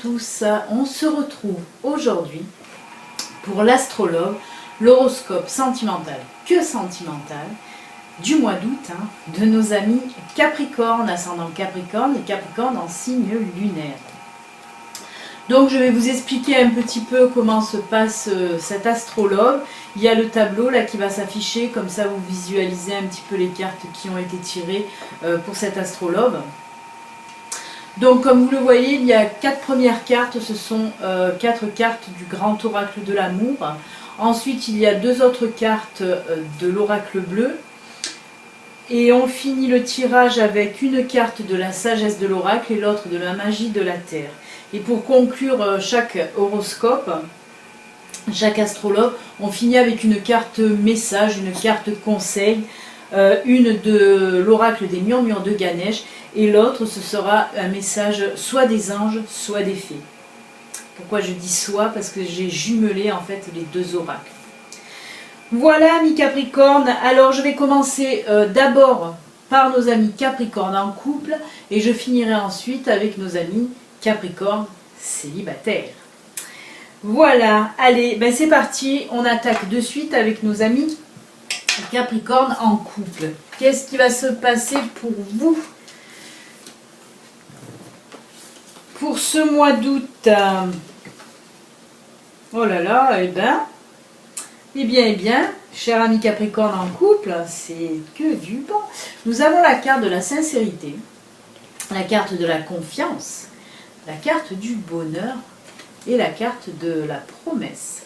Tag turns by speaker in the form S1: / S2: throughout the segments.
S1: tous, on se retrouve aujourd'hui pour l'astrologue, l'horoscope sentimental, que sentimental, du mois d'août, de nos amis Capricorne, ascendant Capricorne et Capricorne en signe lunaire. Donc je vais vous expliquer un petit peu comment se passe cet astrologue. Il y a le tableau là qui va s'afficher, comme ça vous visualisez un petit peu les cartes qui ont été tirées pour cet astrologue. Donc comme vous le voyez, il y a 4 premières cartes, ce sont 4 cartes du grand oracle de l'amour. Ensuite il y a 2 autres cartes de l'oracle bleu. Et on finit le tirage avec une carte de la sagesse de l'oracle et l'autre de la magie de la terre. Et pour conclure chaque horoscope, chaque astrologue, on finit avec une carte message, une carte conseil, une de l'oracle des murmures de Ganesh et l'autre ce sera un message soit des anges, soit des fées. Pourquoi je dis soit? Parce que j'ai jumelé en fait les 2 oracles. Voilà amis Capricorne, alors je vais commencer d'abord par nos amis Capricorne en couple et je finirai ensuite avec nos amis Capricorne célibataires. Voilà, allez, ben c'est parti, on attaque de suite avec nos amis Capricorne en couple. Qu'est-ce qui va se passer pour vous pour ce mois d'août? Oh là là, eh bien, cher ami Capricorne en couple, c'est que du bon. Nous avons la carte de la sincérité, la carte de la confiance, la carte du bonheur et la carte de la promesse.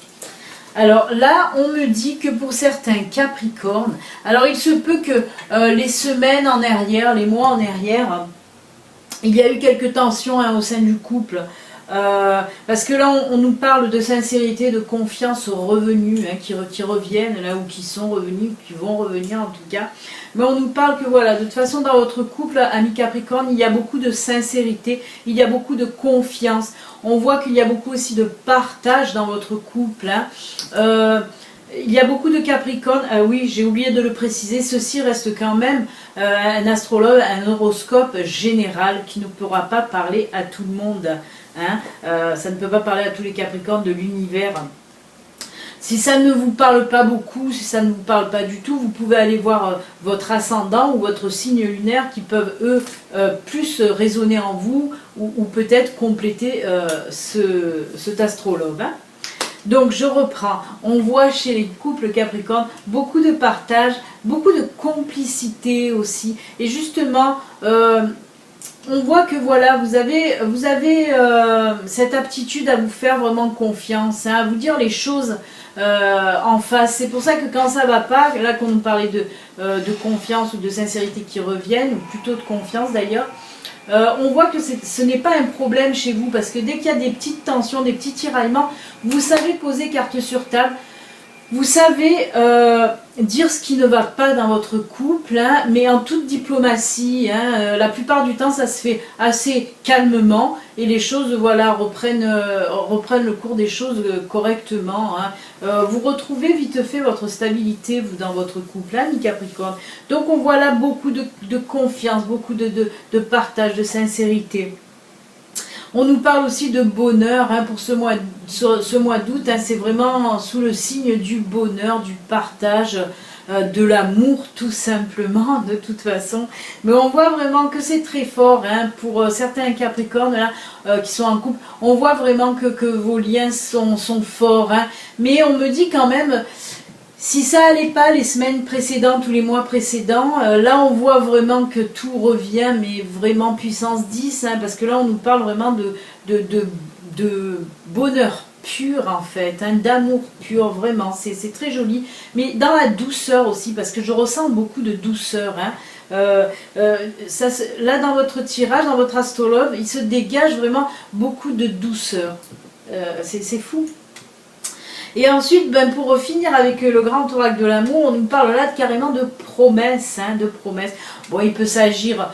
S1: Alors là, on me dit que pour certains Capricornes, alors il se peut que les semaines en arrière, les mois en arrière, il y a eu quelques tensions au sein du couple. Parce que là on nous parle de sincérité, de confiance aux revenus qui reviennent là ou qui sont revenus, qui vont revenir en tout cas, mais on nous parle que voilà, de toute façon dans votre couple ami Capricorne il y a beaucoup de sincérité, il y a beaucoup de confiance, on voit qu'il y a beaucoup aussi de partage dans votre couple, il y a beaucoup de Capricornes, oui j'ai oublié de le préciser, ceci reste quand même un astrologue, un horoscope général qui ne pourra pas parler à tout le monde. Ça ne peut pas parler à tous les Capricornes de l'univers. Si ça ne vous parle pas beaucoup, si ça ne vous parle pas du tout, vous pouvez aller voir votre ascendant ou votre signe lunaire qui peuvent eux plus résonner en vous ou peut-être compléter cet astrologue. Donc je reprends, on voit chez les couples Capricorne beaucoup de partage, beaucoup de complicité aussi et justement on voit que voilà, vous avez cette aptitude à vous faire vraiment confiance, à vous dire les choses en face. C'est pour ça que quand ça va pas, là qu'on nous parlait de confiance ou de sincérité qui reviennent, ou plutôt de confiance d'ailleurs, on voit que ce n'est pas un problème chez vous, parce que dès qu'il y a des petites tensions, des petits tiraillements, vous savez poser carte sur table. Vous savez dire ce qui ne va pas dans votre couple, mais en toute diplomatie. La plupart du temps, ça se fait assez calmement et les choses voilà, reprennent le cours des choses correctement. Vous retrouvez vite fait votre stabilité vous, dans votre couple, ami Capricorne. Donc on voit là beaucoup de confiance, beaucoup de partage, de sincérité. On nous parle aussi de bonheur pour ce mois d'août, c'est vraiment sous le signe du bonheur, du partage, de l'amour tout simplement de toute façon. Mais on voit vraiment que c'est très fort pour certains Capricornes là, qui sont en couple. On voit vraiment que vos liens sont forts. Mais on me dit quand même... Si ça allait pas les semaines précédentes ou les mois précédents, là on voit vraiment que tout revient, mais vraiment puissance 10, parce que là on nous parle vraiment de bonheur pur en fait, d'amour pur, vraiment, c'est très joli, mais dans la douceur aussi, parce que je ressens beaucoup de douceur. Là dans votre tirage, dans votre astrologue, il se dégage vraiment beaucoup de douceur, c'est fou. Et ensuite, pour finir avec le grand oracle de l'amour, on nous parle là carrément de promesses, Bon, il peut s'agir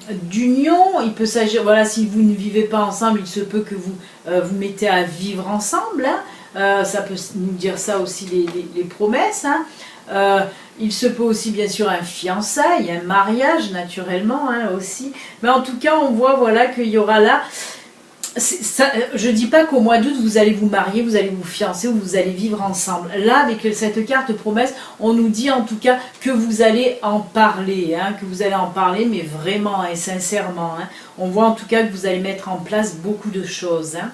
S1: d'union, il peut s'agir, voilà, si vous ne vivez pas ensemble, il se peut que vous vous mettez à vivre ensemble, ça peut nous dire ça aussi les promesses, il se peut aussi bien sûr un fiançailles, un mariage naturellement aussi, mais en tout cas on voit voilà qu'il y aura là je ne dis pas qu'au mois d'août, vous allez vous marier, vous allez vous fiancer ou vous allez vivre ensemble. Là, avec cette carte promesse, on nous dit en tout cas que vous allez en parler, hein, que vous allez en parler, mais vraiment et sincèrement. Hein. On voit en tout cas que vous allez mettre en place beaucoup de choses. Hein.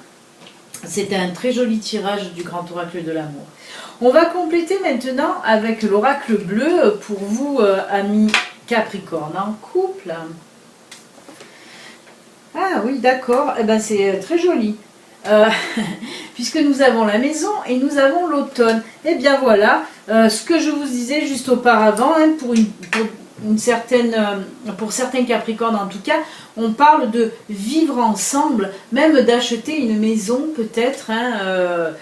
S1: C'est un très joli tirage du grand oracle de l'amour. On va compléter maintenant avec l'oracle bleu pour vous, amis Capricorne en couple. Ah oui, d'accord, eh ben, c'est très joli. Puisque nous avons la maison et nous avons l'automne. Et bien voilà, ce que je vous disais juste auparavant, hein, pour certains Capricornes en tout cas, on parle de vivre ensemble, même d'acheter une maison peut-être, hein,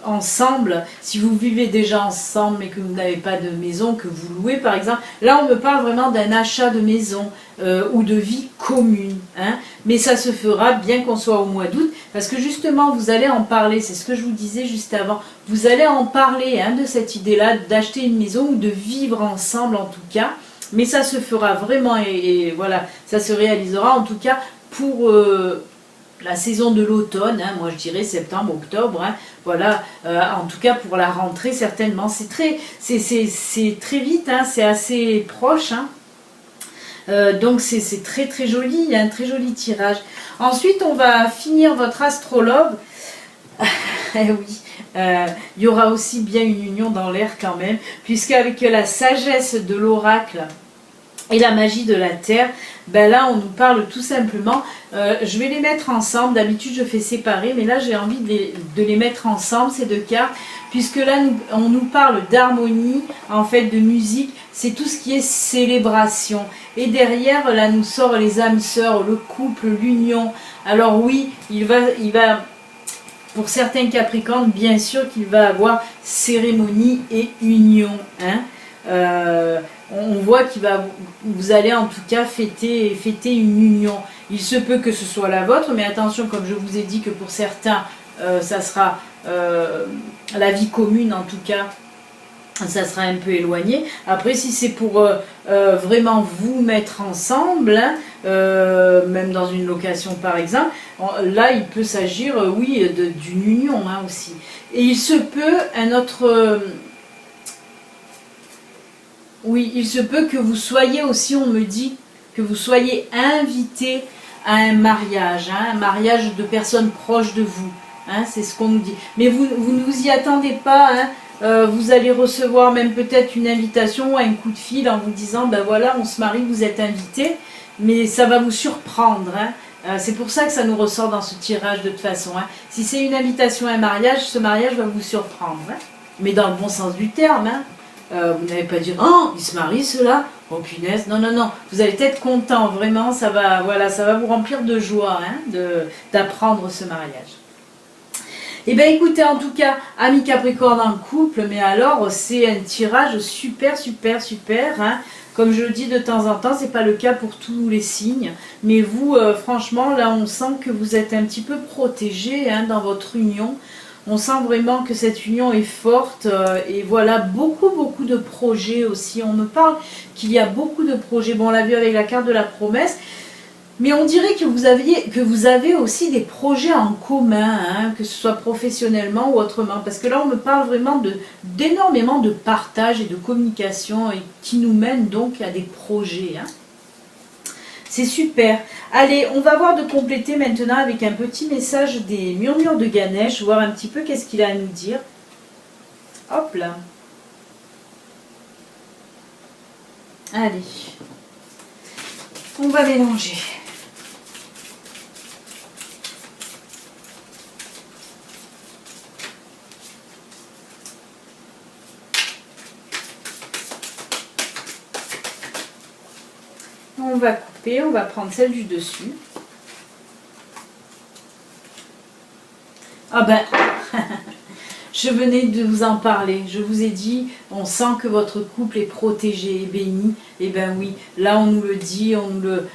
S1: ensemble. Si vous vivez déjà ensemble mais que vous n'avez pas de maison, que vous louez par exemple, là on me parle vraiment d'un achat de maison ou de vie commune. Hein. Mais ça se fera bien qu'on soit au mois d'août, parce que justement vous allez en parler, c'est ce que je vous disais juste avant, vous allez en parler, hein, de cette idée-là d'acheter une maison ou de vivre ensemble en tout cas, mais ça se fera vraiment et voilà, ça se réalisera en tout cas pour la saison de l'automne, hein, moi je dirais septembre, octobre, hein, voilà, en tout cas pour la rentrée certainement, c'est très vite, hein, c'est assez proche, hein. Donc c'est très très joli, il y a un très joli tirage. Ensuite on va finir votre astrologue. Eh oui, il y aura aussi bien une union dans l'air quand même, puisqu'avec la sagesse de l'oracle et la magie de la terre, ben là on nous parle tout simplement, je vais les mettre ensemble, d'habitude je fais séparer, mais là j'ai envie de les mettre ensemble ces deux cartes, puisque là on nous parle d'harmonie, en fait de musique, c'est tout ce qui est célébration. Et derrière là nous sort les âmes sœurs, le couple, l'union. Alors oui, il va pour certains Capricornes, bien sûr qu'il va avoir cérémonie et union. Hein. On voit vous allez en tout cas fêter une union. Il se peut que ce soit la vôtre, mais attention, comme je vous ai dit que pour certains, ça sera la vie commune en tout cas, ça sera un peu éloigné. Après, si c'est pour vraiment vous mettre ensemble, hein, même dans une location par exemple, là il peut s'agir, oui, d'une union, hein, aussi. Et il se peut un autre... oui, il se peut que vous soyez aussi, on me dit, que vous soyez invité à un mariage, hein, un mariage de personnes proches de vous. Hein, c'est ce qu'on nous dit. Mais vous ne vous y attendez pas, hein. Vous allez recevoir même peut-être une invitation ou un coup de fil en vous disant, ben voilà, on se marie, vous êtes invité, mais ça va vous surprendre. Hein. C'est pour ça que ça nous ressort dans ce tirage de toute façon. Hein. Si c'est une invitation à un mariage, ce mariage va vous surprendre. Hein. Mais dans le bon sens du terme. Hein. Vous n'allez pas dire, oh, ils se marient ceux-là, oh punaise, non, non, non, vous allez être content, vraiment, ça va vous remplir de joie, hein, d'apprendre ce mariage. Et bien écoutez, en tout cas, amis Capricorne en couple, mais alors c'est un tirage super, super, super. Hein. Comme je le dis de temps en temps, c'est pas le cas pour tous les signes. Mais vous, franchement, là on sent que vous êtes un petit peu protégé, hein, dans votre union. On sent vraiment que cette union est forte et voilà, beaucoup de projets aussi. On me parle qu'il y a beaucoup de projets. Bon, on l'a vu avec la carte de la promesse. Mais on dirait que vous avez aussi des projets en commun, hein, que ce soit professionnellement ou autrement. Parce que là, on me parle vraiment d'énormément de partage et de communication et qui nous mène donc à des projets. Hein. C'est super. Allez, on va voir de compléter maintenant avec un petit message des murmures de Ganesh, voir un petit peu qu'est-ce qu'il a à nous dire. Hop là. Allez. On va mélanger. On va couper, on va prendre celle du dessus. je venais de vous en parler. Je vous ai dit, on sent que votre couple est protégé et béni. Et ben oui, là on nous le dit, on nous le,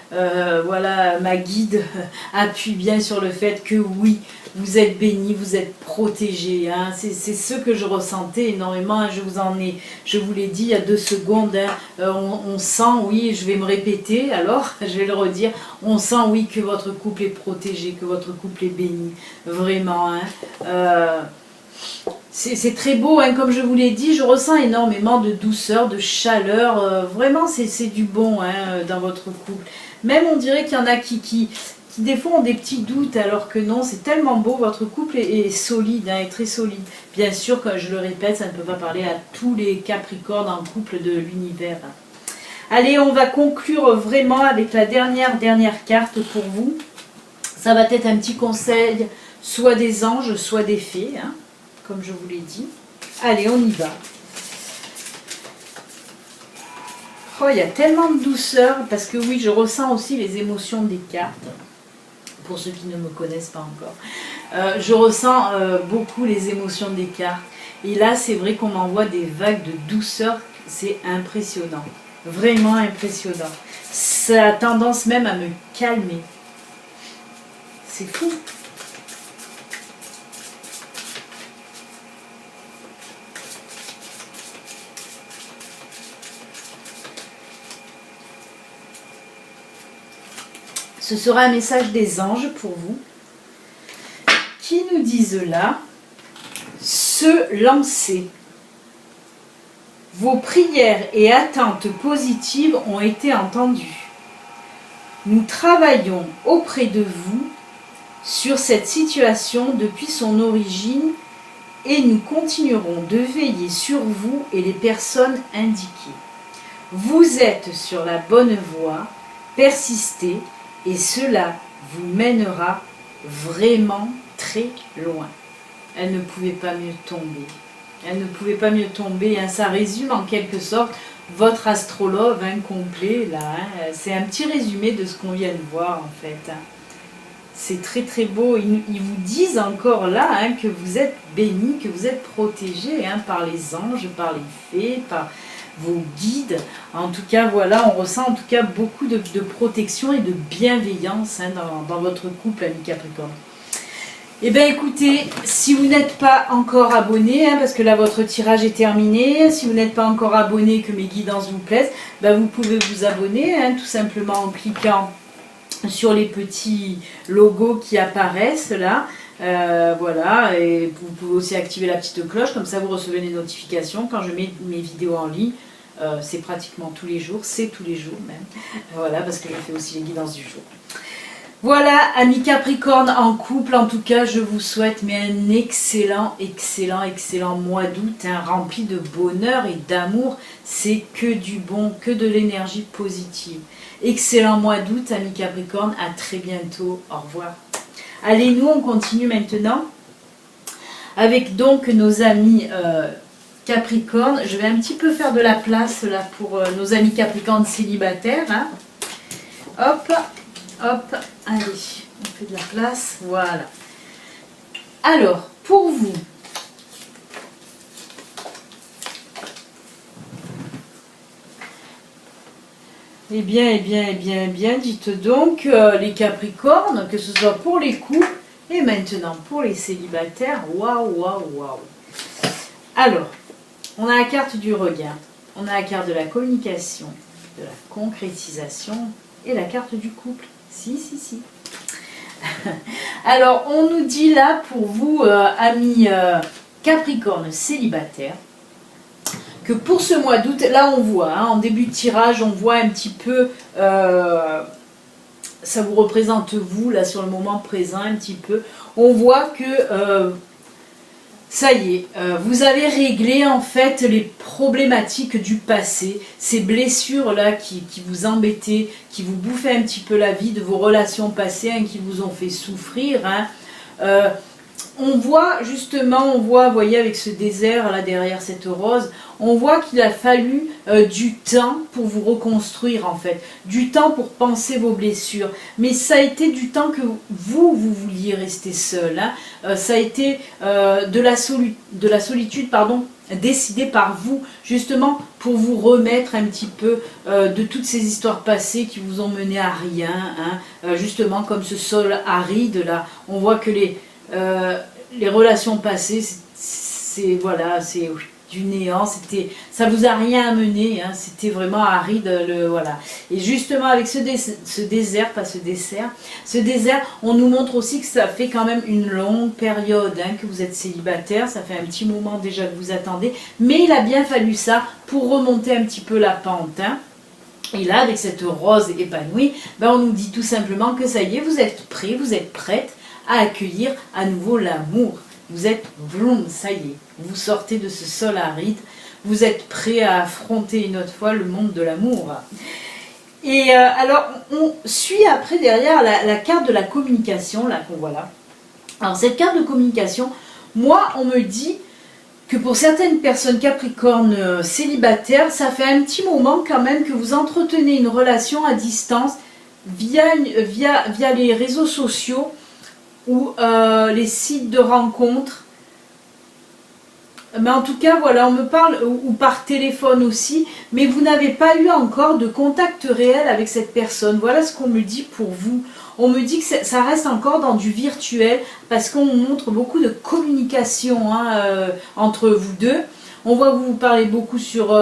S1: voilà, ma guide appuie bien sur le fait que oui, vous êtes béni, vous êtes protégé. Hein. C'est ce que je ressentais énormément. Hein. Je vous l'ai dit il y a 2 secondes. Hein. On sent, oui, je vais me répéter. Alors, je vais le redire. On sent, oui, que votre couple est protégé, que votre couple est béni, vraiment. Hein. C'est très beau, hein, comme je vous l'ai dit, je ressens énormément de douceur, de chaleur, vraiment c'est du bon hein, dans votre couple. Même on dirait qu'il y en a qui des fois ont des petits doutes, alors que non, c'est tellement beau, votre couple est solide, hein, est très solide. Bien sûr, comme je le répète, ça ne peut pas parler à tous les Capricornes en couple de l'univers. Allez, on va conclure vraiment avec la dernière carte pour vous. Ça va être un petit conseil, soit des anges, soit des fées, hein, comme je vous l'ai dit. Allez, on y va. Oh, il y a tellement de douceur, parce que oui, je ressens aussi les émotions des cartes, pour ceux qui ne me connaissent pas encore. Je ressens beaucoup les émotions des cartes. Et là, c'est vrai qu'on m'envoie des vagues de douceur, c'est impressionnant. Vraiment impressionnant. Ça a tendance même à me calmer. C'est fou. Ce sera un message des anges pour vous, qui nous disent là, se lancer. Vos prières et attentes positives ont été entendues. Nous travaillons auprès de vous sur cette situation depuis son origine et nous continuerons de veiller sur vous et les personnes indiquées. Vous êtes sur la bonne voie, persistez et cela vous mènera vraiment très loin. Elle ne pouvait pas mieux tomber. Elle ne pouvait pas mieux tomber. Hein. Ça résume en quelque sorte votre astrologue complet. Là, hein. C'est un petit résumé de ce qu'on vient de voir en fait. Hein. C'est très très beau. Ils vous disent encore là hein, que vous êtes bénis, que vous êtes protégés hein, par les anges, par les fées, par vos guides. En tout cas, voilà, on ressent en tout cas beaucoup de protection et de bienveillance hein, dans votre couple, ami Capricorne. Eh bien écoutez, si vous n'êtes pas encore abonné, hein, parce que là votre tirage est terminé, si vous n'êtes pas encore abonné, que mes guidances vous plaisent, ben, vous pouvez vous abonner hein, tout simplement en cliquant sur les petits logos qui apparaissent là. Voilà, et vous pouvez aussi activer la petite cloche, comme ça vous recevez les notifications quand je mets mes vidéos en ligne. C'est pratiquement tous les jours, c'est tous les jours même. Voilà, parce que je fais aussi les guidances du jour. Voilà, amis Capricorne en couple, en tout cas, je vous souhaite un excellent mois d'août, hein, rempli de bonheur et d'amour. C'est que du bon, que de l'énergie positive. Excellent mois d'août, amis Capricorne, à très bientôt, au revoir. Allez, nous, on continue maintenant avec donc nos amis Capricorne. Je vais un petit peu faire de la place là pour nos amis Capricorne célibataires. Hein. Hop. Hop, allez, on fait de la place, voilà. Alors, pour vous, eh bien, dites donc, les Capricornes, que ce soit pour les couples et maintenant pour les célibataires, waouh. Alors, on a la carte du regard, on a la carte de la communication, de la concrétisation et la carte du couple. Si. Alors, on nous dit là, pour vous, amis Capricorne célibataires, que pour ce mois d'août, là on voit, hein, en début de tirage, on voit un petit peu, ça vous représente vous, là sur le moment présent, un petit peu. On voit que, ça y est, vous avez réglé en fait les problématiques du passé, ces blessures-là qui vous embêtaient, qui vous bouffaient un petit peu la vie de vos relations passées, hein, qui vous ont fait souffrir. Hein. on voit justement, vous voyez avec ce désert là derrière cette rose, on voit qu'il a fallu du temps pour vous reconstruire en fait, du temps pour penser vos blessures, mais ça a été du temps que vous vouliez rester seul, hein. Ça a été de la solitude, pardon, décidée par vous, justement pour vous remettre un petit peu de toutes ces histoires passées qui vous ont mené à rien, hein. Justement comme ce sol aride là, on voit que les relations passées, c'est voilà, c'est du néant, ça vous a rien amené, hein, c'était vraiment aride, voilà. Et justement avec ce désert, pas ce dessert, ce désert, on nous montre aussi que ça fait quand même une longue période, hein, que vous êtes célibataire, ça fait un petit moment déjà que vous attendez, mais il a bien fallu ça pour remonter un petit peu la pente, hein. Et là, avec cette rose épanouie, ben on nous dit tout simplement que ça y est, vous êtes prêts, vous êtes prête à accueillir à nouveau l'amour. Vous êtes vroom, ça y est, vous sortez de ce sol aride, vous êtes prêt à affronter une autre fois le monde de l'amour. Et alors, on suit après derrière la carte de la communication, là qu'on voit là. Alors cette carte de communication, moi on me dit que pour certaines personnes capricornes célibataires, ça fait un petit moment quand même que vous entretenez une relation à distance via les réseaux sociaux, ou les sites de rencontres, mais en tout cas voilà, on me parle, ou par téléphone aussi, mais vous n'avez pas eu encore de contact réel avec cette personne. Voilà ce qu'on me dit pour vous. On me dit que ça reste encore dans du virtuel, parce qu'on montre beaucoup de communication, hein, entre vous deux. On voit que vous parlez beaucoup sur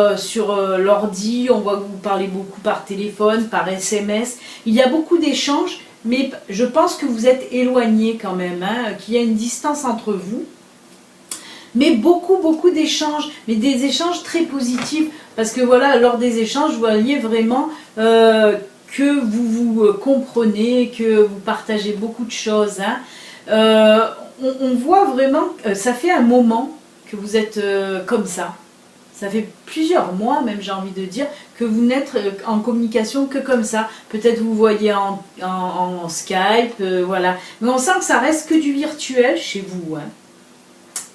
S1: l'ordi, on voit que vous parlez beaucoup par téléphone, par SMS. Il y a beaucoup d'échanges, mais je pense que vous êtes éloignés quand même, hein, qu'il y a une distance entre vous. Mais beaucoup d'échanges, mais des échanges très positifs, parce que voilà, lors des échanges, vous voyez vraiment que vous comprenez, que vous partagez beaucoup de choses, hein. On voit vraiment, ça fait un moment que vous êtes comme ça. Ça fait plusieurs mois même, j'ai envie de dire, que vous n'êtes en communication que comme ça. Peut-être vous voyez en Skype, voilà. Mais on sent que ça reste que du virtuel chez vous, hein.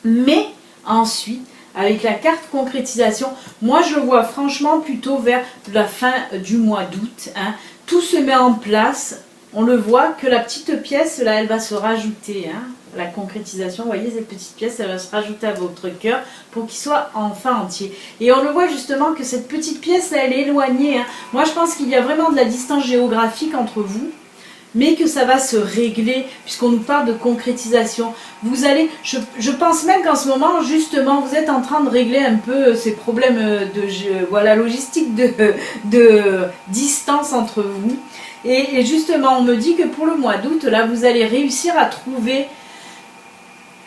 S1: Mais ensuite, avec la carte concrétisation, moi je vois franchement plutôt vers la fin du mois d'août, hein. Tout se met en place. On le voit que la petite pièce, là, elle va se rajouter, hein. La concrétisation, vous voyez, cette petite pièce, elle va se rajouter à votre cœur pour qu'il soit enfin entier. Et on le voit justement que cette petite pièce, là, elle est éloignée, hein. Moi, je pense qu'il y a vraiment de la distance géographique entre vous, mais que ça va se régler, puisqu'on nous parle de concrétisation. Vous allez, je pense même qu'en ce moment, justement, vous êtes en train de régler un peu ces problèmes voilà, logistiques de distance entre vous. Et justement, on me dit que pour le mois d'août, là, vous allez réussir à trouver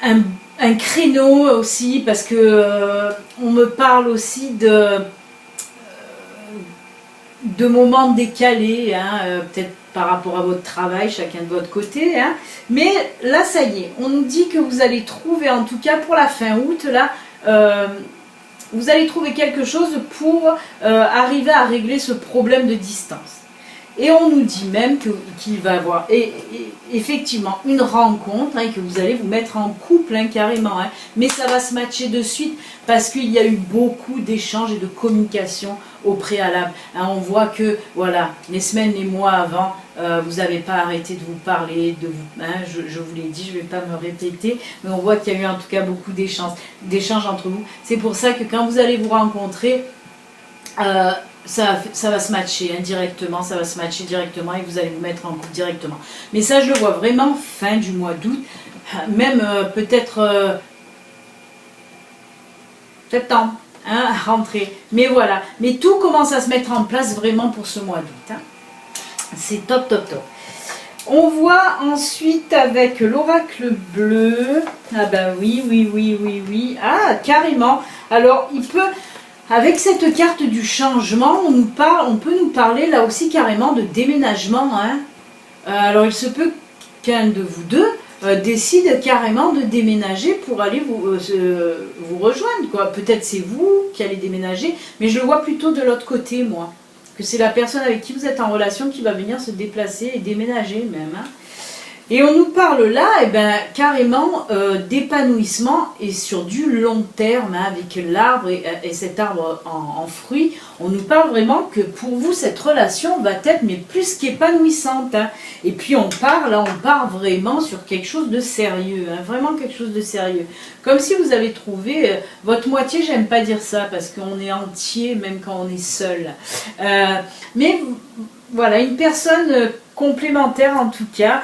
S1: un créneau aussi, parce que on me parle aussi de moments décalés, hein, peut-être par rapport à votre travail, chacun de votre côté, hein. Mais là, ça y est, on nous dit que vous allez trouver, en tout cas pour la fin août, là, vous allez trouver quelque chose pour arriver à régler ce problème de distance. Et on nous dit même qu'il va y avoir effectivement une rencontre, hein, que vous allez vous mettre en couple, hein, carrément, hein, mais ça va se matcher de suite parce qu'il y a eu beaucoup d'échanges et de communication au préalable, hein. On voit que voilà, les semaines, les mois avant, vous n'avez pas arrêté de vous parler, hein, je vous l'ai dit, je ne vais pas me répéter, mais on voit qu'il y a eu en tout cas beaucoup d'échanges entre vous. C'est pour ça que quand vous allez vous rencontrer, ça va se matcher, hein, directement, ça va se matcher directement et vous allez vous mettre en couple directement. Mais ça, je le vois vraiment fin du mois d'août, même peut-être septembre, hein, rentrée. Mais voilà, mais tout commence à se mettre en place vraiment pour ce mois d'août, hein. C'est top. On voit ensuite avec l'oracle bleu, ah ben oui, ah carrément, alors il peut... Avec cette carte du changement, on peut nous parler là aussi carrément de déménagement, hein. Alors il se peut qu'un de vous deux décide carrément de déménager pour aller vous rejoindre, quoi. Peut-être c'est vous qui allez déménager, mais je le vois plutôt de l'autre côté, moi. Que c'est la personne avec qui vous êtes en relation qui va venir se déplacer et déménager même, hein. Et on nous parle là, eh ben, carrément d'épanouissement et sur du long terme, hein, avec l'arbre et cet arbre en fruit. On nous parle vraiment que pour vous, cette relation va être mais plus qu'épanouissante. Hein. Et puis on part vraiment sur quelque chose de sérieux, hein, vraiment quelque chose de sérieux. Comme si vous avez trouvé votre moitié, j'aime pas dire ça, parce qu'on est entier même quand on est seul. Mais voilà, une personne complémentaire en tout cas,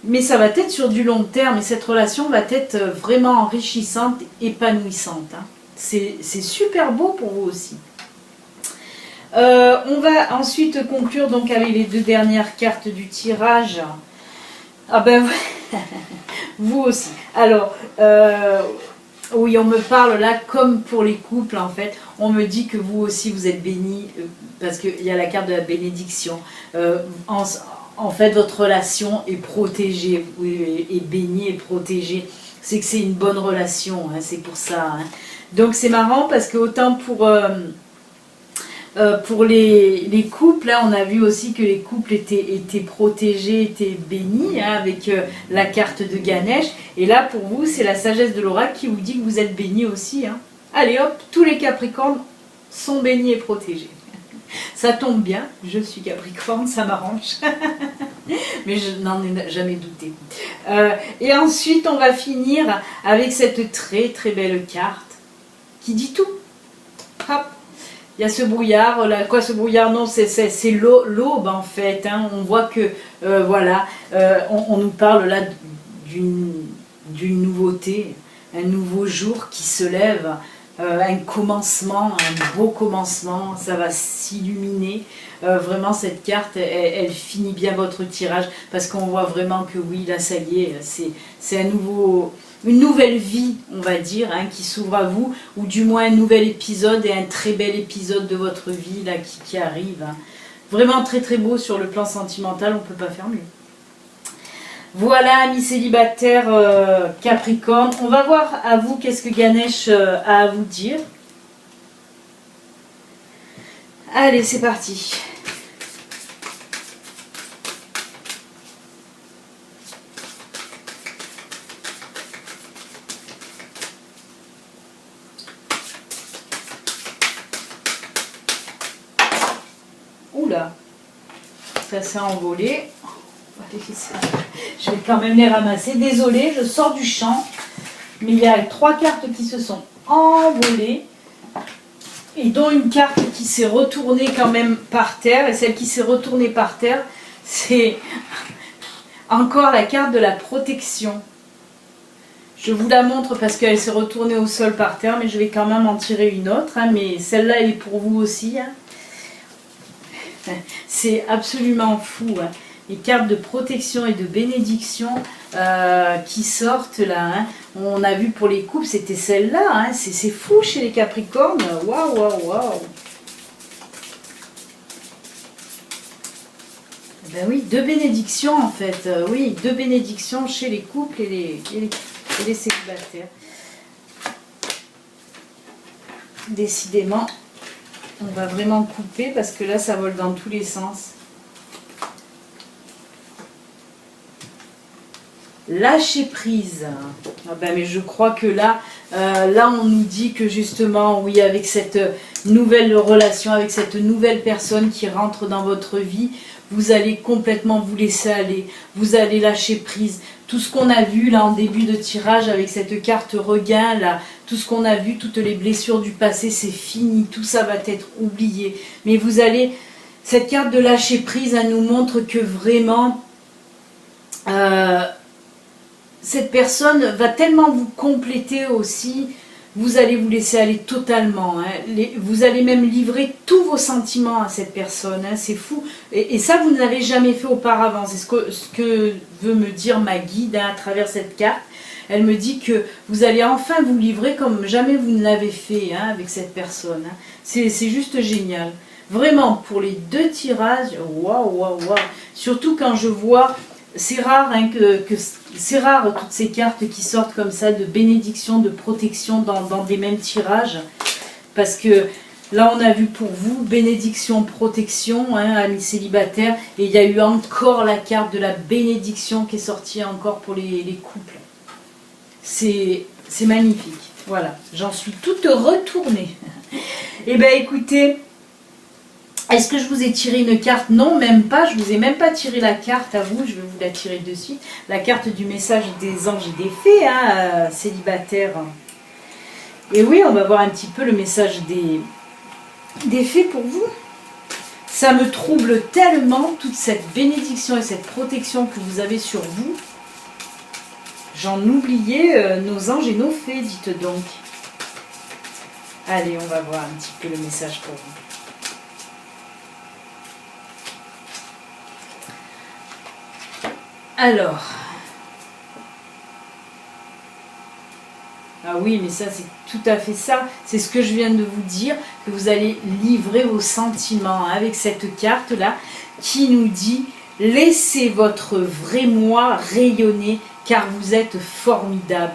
S1: mais ça va être sur du long terme et cette relation va être vraiment enrichissante, épanouissante. Hein. C'est super beau pour vous aussi. On va ensuite conclure donc avec les 2 dernières cartes du tirage. Ah ben vous aussi. Alors, oui, on me parle là comme pour les couples en fait. On me dit que vous aussi vous êtes bénis parce qu'il y a la carte de la bénédiction. En fait, votre relation est protégée, est bénie et protégée. C'est que c'est une bonne relation, hein, c'est pour ça. Hein. Donc c'est marrant parce que autant pour les couples, hein, on a vu aussi que les couples étaient protégés, étaient bénis, hein, avec la carte de Ganesh. Et là, pour vous, c'est la sagesse de l'oracle qui vous dit que vous êtes bénis aussi. Hein. Allez hop, tous les Capricornes sont bénis et protégés. Ça tombe bien, je suis Capricorne, ça m'arrange. Mais je n'en ai jamais douté. Et ensuite, on va finir avec cette très très belle carte qui dit tout. Hop. Il y a ce brouillard, là, quoi ce brouillard? Non, c'est l'aube en fait. Hein. On voit que, voilà, on nous parle là d'une nouveauté, un nouveau jour qui se lève, un commencement, un beau commencement, ça va s'illuminer. Vraiment, cette carte, elle finit bien votre tirage parce qu'on voit vraiment que oui, là, ça y est, c'est une nouvelle vie, on va dire, hein, qui s'ouvre à vous, ou du moins un nouvel épisode et un très bel épisode de votre vie là, qui arrive. Hein. Vraiment très très beau sur le plan sentimental, on ne peut pas faire mieux. Voilà, amis célibataires Capricorne, on va voir à vous qu'est-ce que Ganesh a à vous dire. Allez, c'est parti. Oula, ça s'est envolé. Je vais quand même les ramasser. Désolée, je sors du champ. Mais il y a 3 cartes qui se sont envolées. Et dont une carte qui s'est retournée quand même par terre. Et celle qui s'est retournée par terre, c'est encore la carte de la protection. Je vous la montre parce qu'elle s'est retournée au sol par terre. Mais je vais quand même en tirer une autre. Hein, mais celle-là, elle est pour vous aussi. Hein. C'est absolument fou. Hein. Les cartes de protection et de bénédiction qui sortent là. Hein. On a vu pour les couples, c'était celle-là. Hein. C'est fou chez les Capricornes. Waouh, waouh, waouh. Ben oui, 2 bénédictions en fait. Oui, 2 bénédictions chez les couples et les célibataires. Décidément, on va vraiment couper parce que là, ça vole dans tous les sens. Lâcher prise. Ah ben, mais je crois que là, on nous dit que justement, oui, avec cette nouvelle relation, avec cette nouvelle personne qui rentre dans votre vie, vous allez complètement vous laisser aller. Vous allez lâcher prise. Tout ce qu'on a vu là en début de tirage avec cette carte regain, là, tout ce qu'on a vu, toutes les blessures du passé, c'est fini. Tout ça va être oublié. Mais vous allez... Cette carte de lâcher prise, elle nous montre que vraiment... cette personne va tellement vous compléter aussi, vous allez vous laisser aller totalement. Hein. Vous allez même livrer tous vos sentiments à cette personne. Hein. C'est fou. Et ça, vous ne l'avez jamais fait auparavant. C'est ce que veut me dire ma guide hein, à travers cette carte. Elle me dit que vous allez enfin vous livrer comme jamais vous ne l'avez fait hein, avec cette personne. Hein. C'est juste génial. Vraiment, pour les 2 tirages, waouh, waouh, waouh. Surtout quand je vois... C'est rare, hein, c'est rare toutes ces cartes qui sortent comme ça de bénédiction, de protection dans des mêmes tirages. Parce que Là, on a vu pour vous, bénédiction, protection, hein, amis célibataires. Et il y a eu encore la carte de la bénédiction qui est sortie encore pour les couples. C'est magnifique. Voilà, j'en suis toute retournée. Eh bien, écoutez, est-ce que je vous ai tiré une carte? Non, même pas. Je vous ai même pas tiré la carte à vous. Je vais vous la tirer de suite. La carte du message des anges et des fées, hein, célibataires. Et oui, on va voir un petit peu le message des fées pour vous. Ça me trouble tellement, toute cette bénédiction et cette protection que vous avez sur vous. J'en oubliais nos anges et nos fées, dites donc. Allez, on va voir un petit peu le message pour vous. Alors. Ah oui, mais ça, c'est tout à fait ça. C'est ce que je viens de vous dire, que vous allez livrer vos sentiments avec cette carte-là qui nous dit « Laissez votre vrai moi rayonner car vous êtes formidable ».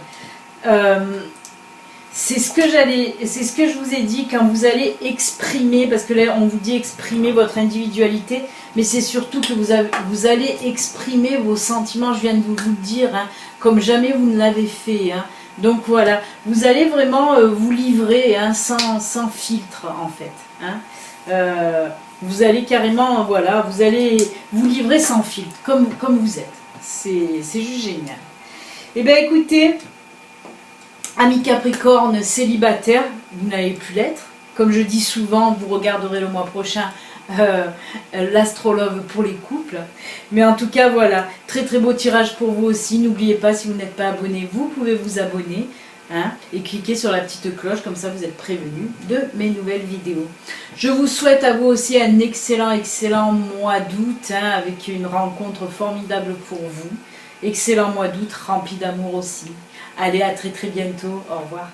S1: C'est ce que je vous ai dit quand vous allez exprimer, parce que là on vous dit exprimer votre individualité, mais c'est surtout que vous allez exprimer vos sentiments, je viens de vous le dire, hein, comme jamais vous ne l'avez fait. Hein. Donc voilà, vous allez vraiment vous livrer hein, sans filtre en fait. Hein. Vous allez carrément, voilà, vous allez vous livrer sans filtre, comme vous êtes. C'est juste génial. Eh bien écoutez, amis Capricorne célibataires, vous n'allez plus l'être. Comme je dis souvent, vous regarderez le mois prochain l'astrologue pour les couples. Mais en tout cas, voilà, très très beau tirage pour vous aussi. N'oubliez pas, si vous n'êtes pas abonné, vous pouvez vous abonner. Hein, et cliquez sur la petite cloche, comme ça vous êtes prévenus de mes nouvelles vidéos. Je vous souhaite à vous aussi un excellent mois d'août, hein, avec une rencontre formidable pour vous. Excellent mois d'août, rempli d'amour aussi. Allez, à très très bientôt. Au revoir.